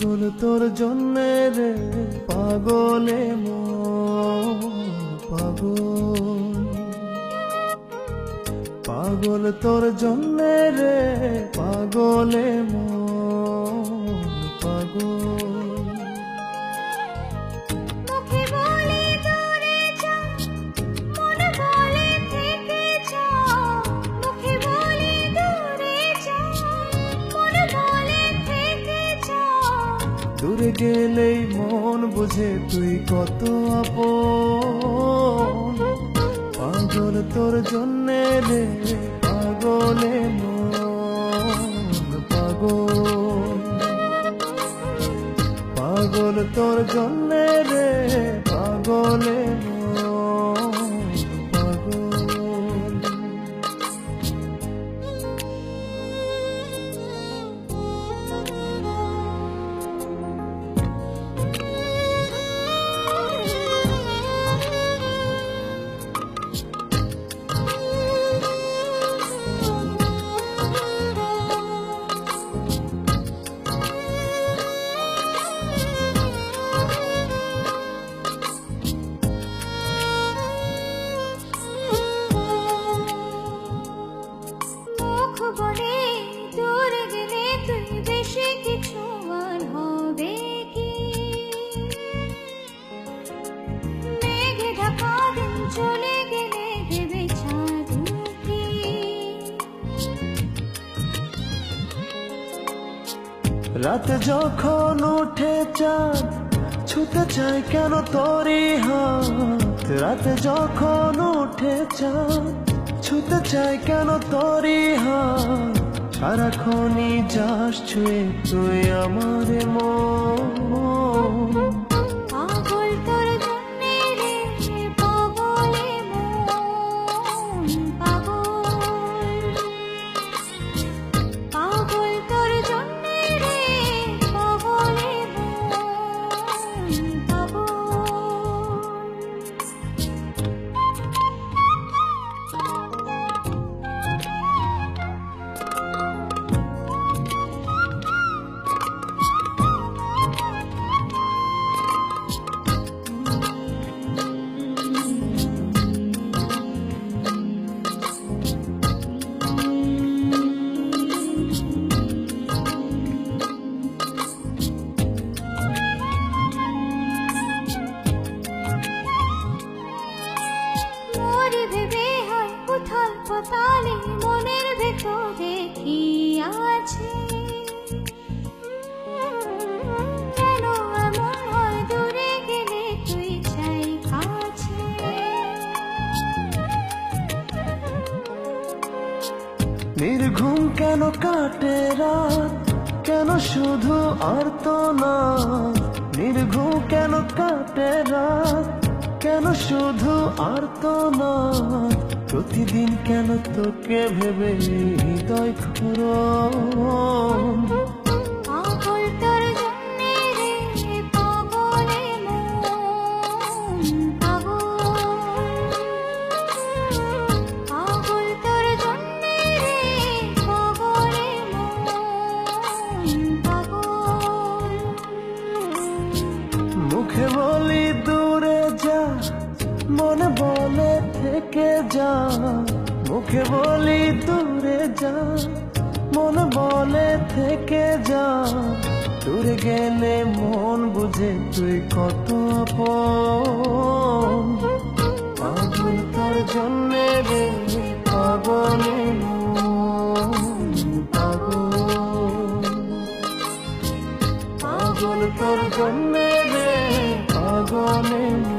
পাগল তোর জন্যে রে পাগলে মন পাগল, পাগল তোর জন্যে রে পাগলে মন পাগল। দূরে গেলেই মন বুঝে তুই কত আপন, পাগল তোর জন্যে রে পাগলে মন পাগল, পাগল তোর জন্যে রে পাগলে মন পাগল। রাতে যখন উঠে চাঁদ ছুতে চাই কেন তোরই হাত, রাতে যখন উঠে চাঁদ ছুতে চাই কেন তোরই হাত, সারাক্ষণই যাস ছুঁয়ে তুই আমার মন। মনের ভেতরে কি আছে, কেন এমন হয় দূরে গেলে তুই চাই কাছে। নির্ঘুম কেন কাটে রাত, কেন শুধু আর্তনাদ, নির্ঘুম কেন কাটে রাত, কেন শুধু আর্তনাদ, প্রতিদিন কেন তোকে ভেবে হৃদয় খুরন। পাগল তোর জন্যে রে পাগলে মন পাগল, পাগল তোর জন্যে রে পাগলে মন পাগল। মুখে বলি দূরে যা, মনে বলে থেকে যা, মুখে বলি দূরে যা, মনে বলে থেকে যা, দূরে গেলে মন বুঝে তুই কত আপন, পাগল তোর জন্যে রে পাগলে মন পাগল, পাগল তোর জন্যে রে পাগলে মন।